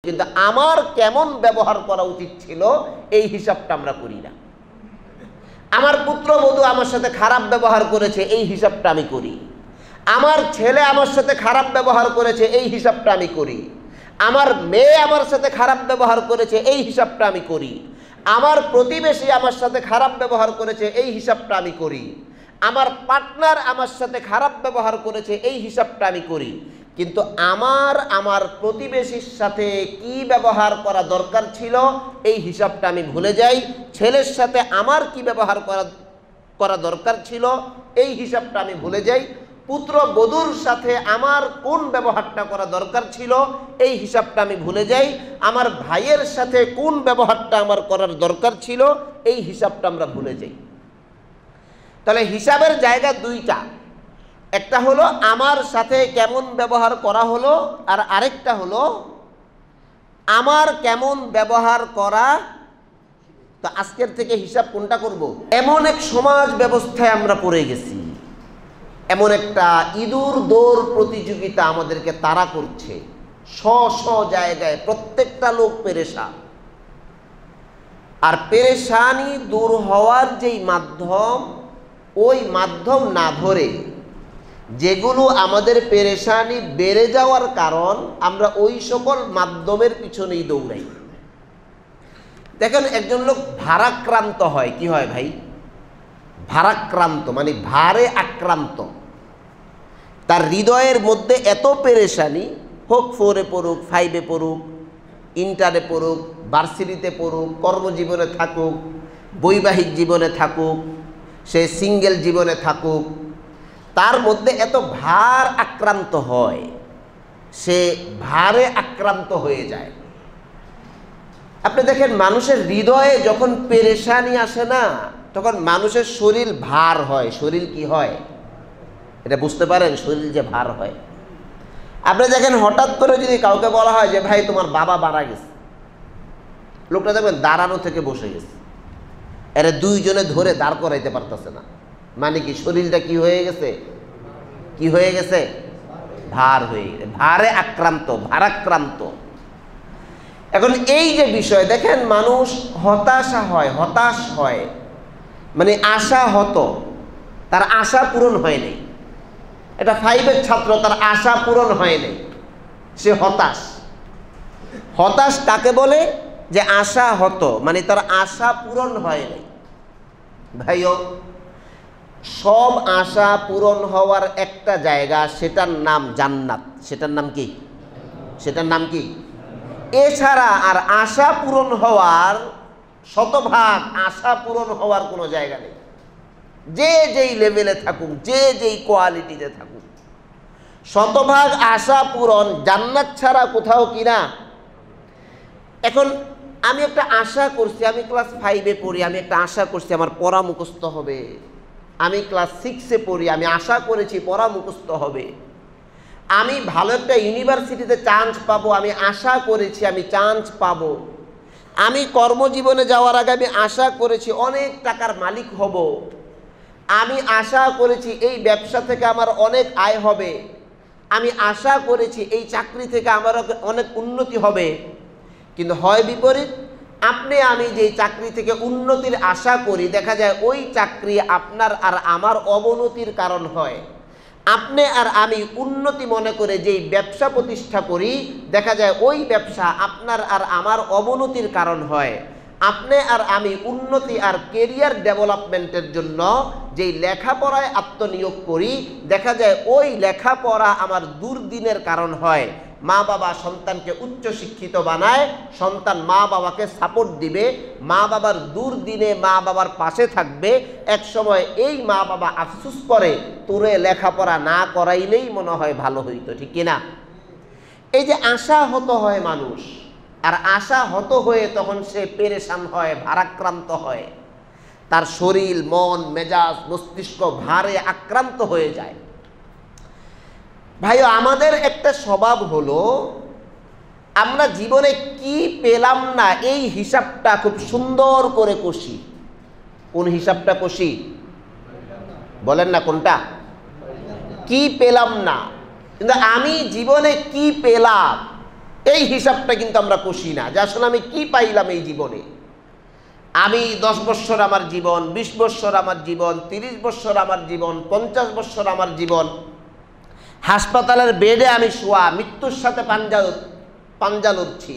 কিন্তু আমার কেমন ব্যবহার করা উচিত ছিল এই হিসাবটা আমরা করি না। আমার পুত্রবধূ আমার সাথে খারাপ ব্যবহার করেছে, এই হিসাবটা আমি করি। আমার ছেলে আমার সাথে খারাপ ব্যবহার করেছে, এই হিসাবটা আমি করি। আমার মেয়ে আমার সাথে খারাপ ব্যবহার করেছে, এই হিসাবটা আমি করি। আমার প্রতিবেশী আমার সাথে খারাপ ব্যবহার করেছে, এই হিসাবটা আমি করি। আমার পার্টনার আমার সাথে খারাপ ব্যবহার করেছে, এই হিসাবটা আমি করি। কিন্তু আমার প্রতিবেশীর সাথে কি ব্যবহার করা দরকার ছিল এই হিসাবটা আমি ভুলে যাই। ছেলের সাথে আমার কি ব্যবহার করা দরকার ছিল এই হিসাবটা আমি ভুলে যাই। পুত্র বধূর সাথে আমার কোন ব্যবহারটা করা দরকার ছিল এই হিসাবটা আমি ভুলে যাই। আমার ভাইয়ের সাথে কোন ব্যবহারটা আমার করার দরকার ছিল এই হিসাবটা আমরা ভুলে যাই। তাহলে হিসাবের জায়গা দুইটা, একটা হলো আমার সাথে কেমন ব্যবহার করা হলো, আর আরেকটা হলো আমার কেমন ব্যবহার করা। তো আজকের থেকে হিসাব কোনটা করব? এমন এক সমাজ ব্যবস্থায় আমরা পড়ে গেছি, এমন একটা ইঁদুর দৌড় প্রতিযোগিতা আমাদেরকে তাড়া করছে। জায়গায় প্রত্যেকটা লোক পেরেশান। আর পেরেশানি দূর হওয়ার যেই মাধ্যম, ওই মাধ্যম না ধরে যেগুলো আমাদের পেরেশানি বেড়ে যাওয়ার কারণ, আমরা ওই সকল মাধ্যমের পিছনেই দৌড়াই। দেখেন, একজন লোক ভারাক্রান্ত হয়, কি হয় ভাই? ভারাক্রান্ত মানে ভারে আক্রান্ত। তার হৃদয়ের মধ্যে এত পেরেশানি, হোক 4-এ পড়ুক, 5-এ পড়ুক, ইন্টারে পড়ুক, ভার্সিটিতে পড়ুক, কর্মজীবনে থাকুক, বৈবাহিক জীবনে থাকুক, সে সিঙ্গেল জীবনে থাকুক, তার মধ্যে এত ভার আক্রান্ত হয়, সে ভারে আক্রান্ত হয়ে যায়। আপনি দেখেন, মানুষের হৃদয়ে যখন পেরেশানি আসে না, তখন মানুষের শরীর ভার হয়। শরীর কি হয় এটা বুঝতে পারেন? শরীর যে ভার হয়। আপনি দেখেন, হঠাৎ করে যদি কাউকে বলা হয় যে ভাই তোমার বাবা মারা গেছে, লোকটা দেখবেন দাঁড়ানো থেকে বসে গেছে। এরা দুইজনে ধরে দাঁড় করাইতে পারতেছে না। মানে কি? শরীরটা কি হয়ে গেছে? কি হয়ে গেছে? ভার হয়ে গেছে, ভারে আক্রান্ত, ভারাক্রান্ত। এখন এই যে বিষয় দেখেন, মানুষ হতাশা হয়, হতাশ হয়, মানে আশা হত, তার আশা পূরণ হয় নাই। এটা 5-এর ছাত্র, তার আশা পূরণ হয় নাই, সে হতাশ। হতাশ কাকে বলে? যে আশা হত, মানে তার আশা পূরণ হয় নাই। ভাইও, সব আশা পূরণ হওয়ার একটা জায়গা, সেটার নাম জান্নাত। সেটার নাম কি? সেটার নাম কি? এছাড়া আর আশা পূরণ হওয়ার, শতভাগ আশা পূরণ হওয়ার কোনো জায়গা নেই। যে যেই লেভেলে থাকুক, যে যেই কোয়ালিটিতে থাকুক, শতভাগ আশা পূরণ জান্নাত ছাড়া কোথাও কিনা। এখন আমি একটা আশা করছি, আমি ক্লাস 5-এ পড়ি, আমি একটা আশা করছি আমার পড়া মুখস্থ হবে। আমি ক্লাস 6-এ পড়ি, আমি আশা করেছি পড়া মুখস্থ হবে। আমি ভালো একটা ইউনিভার্সিটিতে চান্স পাবো, আমি আশা করেছি আমি চান্স পাবো। আমি কর্মজীবনে যাওয়ার আগে আমি আশা করেছি অনেক টাকার মালিক হব। আমি আশা করেছি এই ব্যবসা থেকে আমার অনেক আয় হবে। আমি আশা করেছি এই চাকরি থেকে আমার অনেক উন্নতি হবে। কিন্তু হয় বিপরীত, আপনি আমি যেই চাকরি থেকে উন্নতির আশা করি, দেখা যায় ওই চাকরি আপনার আর আমার অবনতির কারণ হয়। আপনি আর আমি উন্নতি মনে করে যেই ব্যবসা প্রতিষ্ঠা করি, দেখা যায় ওই ব্যবসা আপনার আর আমার অবনতির কারণ হয়। আপনি আর আমি উন্নতি আর কেরিয়ার ডেভেলপমেন্টের জন্য যেই লেখাপড়ায় আত্মনিয়োগ করি, দেখা যায় ওই লেখাপড়া আমার দুর্দিনের কারণ হয়। মা বাবা সন্তানকে উচ্চ শিক্ষিত বানায়, সন্তান মা বাবাকে সাপোর্ট দিবে, মা বাবার দুর্দিনে মা বাবার পাশে থাকবে। এক সময় এই মা বাবা আফসোস করে, তোরে লেখাপড়া না করাইলেই মনে হয় ভালো হইতো, ঠিক কিনা? এই যে আশা হত হয় মানুষ, আর আশা হত হয়ে তখন সে পেরেশান হয়, ভারাক্রান্ত হয়, তার শরীর, মন, মেজাজ, মস্তিষ্ক ভারে আক্রান্ত হয়ে যায়। ভাই, আমাদের একটা স্বভাব হলো, আমরা জীবনে কি পেলাম না এই হিসাবটা খুব সুন্দর করে কষি। কোন হিসাবটা কষি? বলেন না কোনটা? কি পেলাম না, কিন্তু আমি জীবনে কি পেলাম এই হিসাবটা কিন্তু আমরা কষি না যে আসলে আমি কি পাইলাম এই জীবনে। আমি 10 বছর আমার জীবন, 20 বছর আমার জীবন, 30 বছর আমার জীবন, 50 বছর আমার জীবন, হাসপাতালের বেডে আমি শোয়া, মৃত্যুর সাথে পাঞ্জা লড়ছি।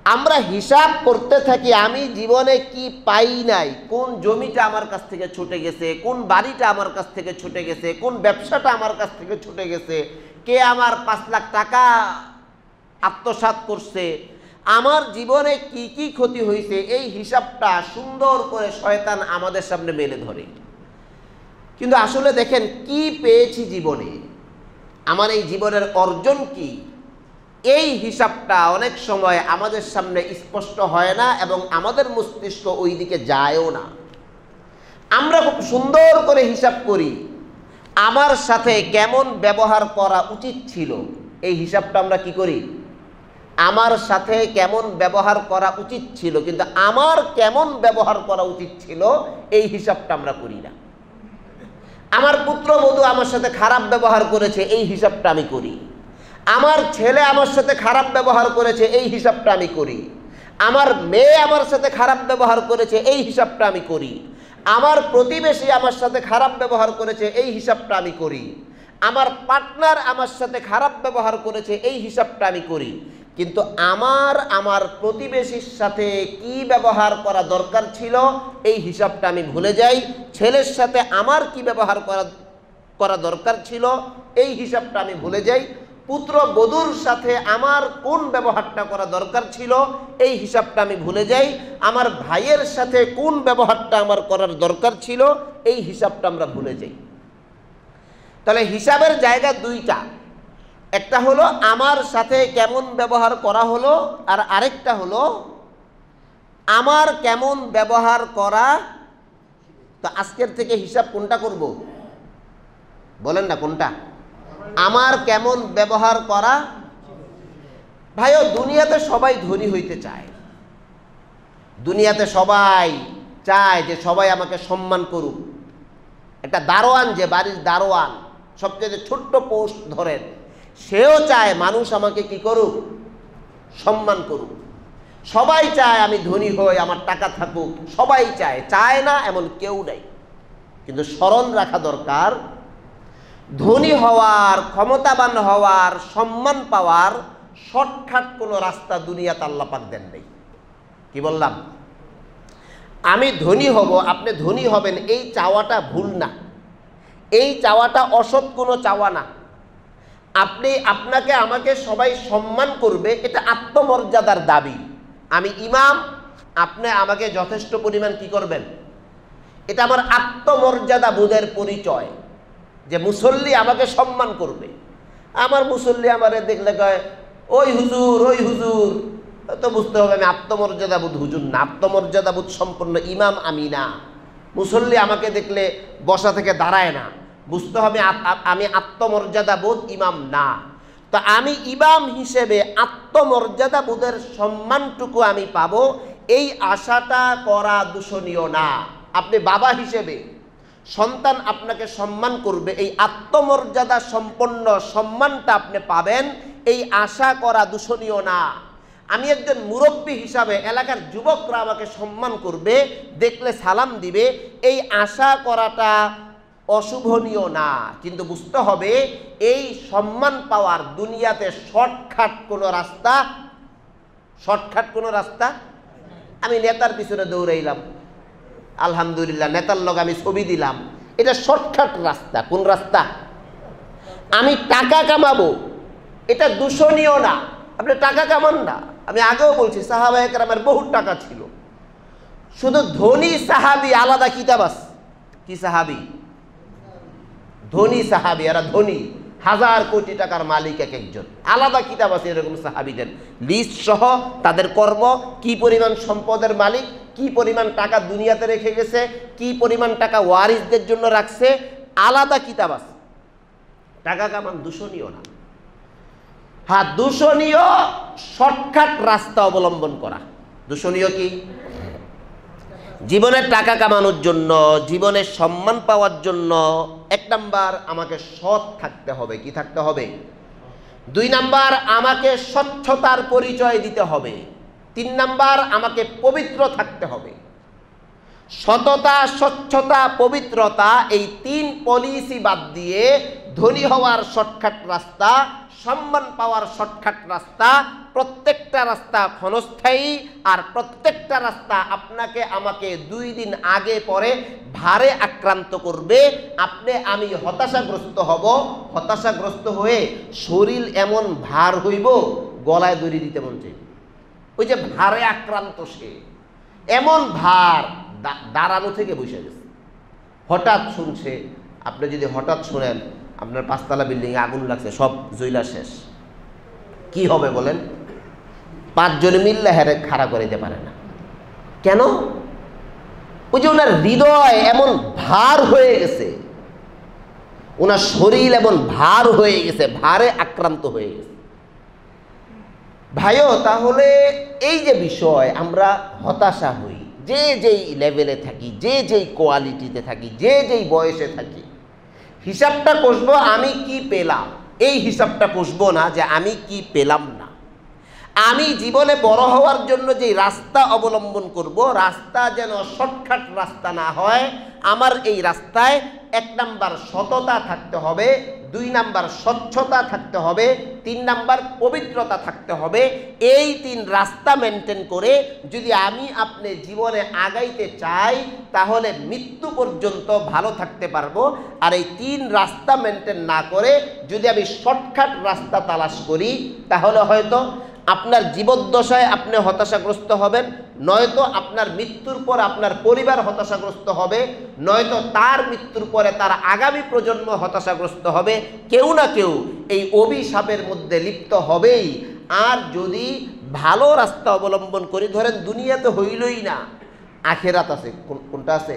আমরা হিসাব করতে থাকি আমি জীবনে কি পাই নাই, কোন জমিটা আমার কাছ থেকে ছুটে গেছে, কোন বাড়িটা আমার কাছ থেকে ছুটে গেছে, কোন ব্যবসাটা আমার কাছ থেকে ছুটে গেছে, কে আমার 5 লাখ টাকা আত্মসাৎ করছে, আমার জীবনে কি কি ক্ষতি হয়েছে, এই হিসাবটা সুন্দর করে শয়তান আমাদের সামনে মেলে ধরে। কিন্তু আসলে দেখেন কি পেয়েছি জীবনে, আমার এই জীবনের অর্জন কি, এই হিসাবটা অনেক সময় আমাদের সামনে স্পষ্ট হয় না এবং আমাদের মস্তিষ্ক ওই দিকে যায়ও না। আমরা খুব সুন্দর করে হিসাব করি আমার সাথে কেমন ব্যবহার করা উচিত ছিল, এই হিসাবটা আমরা কি করি, আমার সাথে কেমন ব্যবহার করা উচিত ছিল, কিন্তু আমার কেমন ব্যবহার করা উচিত ছিল এই হিসাবটা আমরা করি না। আমার পুত্রবধূ আমার সাথে খারাপ ব্যবহার করেছে, এই হিসাবটা আমি করি। আমার ছেলে আমার সাথে খারাপ ব্যবহার করেছে, এই হিসাবটা আমি করি। আমার মেয়ে আমার সাথে খারাপ ব্যবহার করেছে, এই হিসাবটা আমি করি। আমার প্রতিবেশী আমার সাথে খারাপ ব্যবহার করেছে, এই হিসাবটা আমি করি। আমার পার্টনার আমার সাথে খারাপ ব্যবহার করেছে, এই হিসাবটা আমি করি। কিন্তু আমার প্রতিবেশীর সাথে কি ব্যবহার করা দরকার ছিল এই হিসাবটা আমি ভুলে যাই। ছেলের সাথে আমার কি ব্যবহার করা দরকার ছিল এই হিসাবটা আমি ভুলে যাই। পুত্র বধূর সাথে আমার কোন ব্যবহারটা করা দরকার ছিল এই হিসাবটা আমি ভুলে যাই। আমার ভাইয়ের সাথে কোন ব্যবহারটা আমার করার দরকার ছিল এই হিসাবটা আমরা ভুলে যাই। তাহলে হিসাবের জায়গা দুইটা, একটা হলো আমার সাথে কেমন ব্যবহার করা হলো, আর আরেকটা হলো আমার কেমন ব্যবহার করা। তো আজকের থেকে হিসাব কোনটা করব বলেন না, কোনটা? আমার কেমন ব্যবহার করা। ভাইও দুনিয়াতে সবাই ধনী হইতে চায়, দুনিয়াতে সবাই চায় যে সবাই আমাকে সম্মান করুক। একটা দারোয়ান, যে বাড়ির দারোয়ান, সবচেয়ে ছোট্ট পোস্ট ধরেন, সেও চায় মানুষ আমাকে কি করুক, সম্মান করুক। সবাই চায় আমি ধনী হই, আমার টাকা থাকুক, সবাই চায়, চায় না এমন কেউ নাই। কিন্তু স্মরণ রাখা দরকার, ধনী হওয়ার, ক্ষমতাবান হওয়ার, সম্মান পাওয়ার শর্টকাট কোনো রাস্তা দুনিয়াতে আল্লাহ পাক দেন নাই। কি বললাম? আমি ধনী হব, আপনি ধনী হবেন, এই চাওয়াটা ভুল না, এই চাওয়াটা অসৎ কোনো চাওয়া না। আপনাকে আমাকে সবাই সম্মান করবে, এটা আত্মমর্যাদার দাবি। আমি ইমাম, আপনি আমাকে যথেষ্ট পরিমাণ কি করবেন, এটা আমার আত্মমর্যাদা বোধের পরিচয়, যে মুসল্লি আমাকে সম্মান করবে। আমার মুসল্লি আমারে দেখলে কয় ওই হুজুর, ওই হুজুর, তো বুঝতে হবে আমি আত্মমর্যাদা বোধ হুজুর না, আত্মমর্যাদা বোধ সম্পন্ন ইমাম আমি না। মুসল্লি আমাকে দেখলে বসা থেকে দাঁড়ায় না, বুঝতে হবে আমি আত্মমর্যাদা বোধ ইমাম না। তো আমি ইমাম হিসেবে আত্মমর্যাদা বোধের সম্মানটুকু আমি পাবো, এই আশাটা করা দূষণীয় না। আপনি বাবা হিসেবে সন্তান আপনাকে সম্মান করবে, এই আত্মমর্যাদা সম্পন্ন সম্মানটা আপনি পাবেন, এই আশা করা দূষণীয় না। আমি একজন মুরব্বী হিসাবে এলাকার যুবকরা আমাকে সম্মান করবে, দেখলে সালাম দিবে, এই আশা করাটা অশুভনীয় না। কিন্তু বুঝতে হবে এই সম্মান পাওয়ার দুনিয়াতে শর্টকাট কোনো রাস্তা। আমি নেতার পিছনে দৌড়াইলাম, আলহামদুলিল্লাহ নেতার লগে আমি ছবি দিলাম, এটা শর্টকাট রাস্তা। কোন রাস্তা? আমি টাকা কামাবো, এটা দূষণীয় না। আপনি টাকা কামান না, আমি আগেও বলছি সাহাবায়ে কেরামের বহু টাকা ছিল, শুধু ধনী সাহাবী আলাদা কিতাব আছে। কি সাহাবী? ধনী সাহাবী, এরা ধনী, 1000 কোটি টাকার মালিক এক একজন, আলাদা কিতাব আছে এরকম সাহাবীদের লিস্ট সহ, তাদের কর্ম, কি পরিমাণ সম্পদের মালিক, কি পরিমাণ টাকা দুনিয়াতে রেখে গেছে, কি পরিমাণ টাকা ওয়ারিসদের জন্য রাখছে, আলাদা কিতাব আছে। টাকা কামান দূষণীয় না। হ্যাঁ, দূষণীয় শর্টকাট রাস্তা অবলম্বন করা। দূষণীয় কি? জীবনে টাকা কামানোর জন্য, জীবনে সম্মান পাওয়ার জন্য 1 নাম্বার আমাকে সৎ থাকতে হবে। কি থাকতে হবে? 2 নাম্বার, আমাকে স্বচ্ছতার পরিচয় দিতে হবে। 3 নাম্বার, আমাকে পবিত্র থাকতে হবে। সততা, স্বচ্ছতা, পবিত্রতা, এই 3 পলিসি বাদ দিয়ে ধনী হওয়ার শর্টকাট রাস্তা, সম্মান পাওয়ার শর্টকাট রাস্তা, প্রত্যেকটা রাস্তা ক্ষণস্থায়ী, আর প্রত্যেকটা রাস্তা আপনাকে আমাকে 2 দিন আগে পরে ভারে আক্রান্ত করবে। আমি হতাশাগ্রস্ত হব, হতাশাগ্রস্ত হয়ে শরীর এমন ভার হইব, গলায় দড়ি দিতে মন চাইবে। ওই যে ভারে আক্রান্ত, সে এমন ভার, দাঁড়ানো থেকে বসে গেছে। হঠাৎ শুনছে, আপনি যদি হঠাৎ শুনেন আপনার 5 তলা বিল্ডিংয়ে আগুন লাগছে, সব জইলা শেষ, কি হবে বলেন? 5 জনে মিললে হেরে খাড়া করে দিতে পারে না। কেন? ওই যে ওনার হৃদয় এমন ভার হয়ে গেছে, ওনার শরীর এমন ভার হয়ে গেছে, ভারে আক্রান্ত হয়ে গেছে। ভাইও, তাহলে এই যে বিষয়, আমরা হতাশা হই, যে যেই লেভেলে থাকি, যে যেই কোয়ালিটিতে থাকি, যে যেই বয়সে থাকি, হিসাবটা কষবো আমি কি পেলাম, এই হিসাবটা কষবো না যে আমি কি পেলাম না। আমি জীবনে বড় হওয়ার জন্য যে রাস্তা অবলম্বন করব, রাস্তা যেন শর্টকাট রাস্তা না হয়। আমার এই রাস্তায় 1 নাম্বার সততা থাকতে হবে, 2 নাম্বার স্বচ্ছতা থাকতে হবে, 3 নাম্বার পবিত্রতা থাকতে হবে। এই 3 রাস্তা মেনটেন করে যদি আপনি জীবনে আগাইতে চাই, তাহলে মৃত্যু পর্যন্ত ভালো থাকতে পারবো। আর এই 3 রাস্তা মেনটেন না করে যদি আমি শর্টকাট রাস্তা তালাশ করি, তাহলে হয়তো আপনার জীবদ্দশায় আপনি হতাশাগ্রস্ত হবেন, নয়তো আপনার মৃত্যুর পর আপনার পরিবার হতাশাগ্রস্ত হবে, নয়তো তার মৃত্যুর পরে তার আগামী প্রজন্ম হতাশাগ্রস্ত হবে। কেউ না কেউ এই অভিশাপের মধ্যে লিপ্ত হবেই। আর যদি ভালো রাস্তা অবলম্বন করি, ধরেন দুনিয়াতে হইলই না, আখেরাত আছে। কোনটা আছে?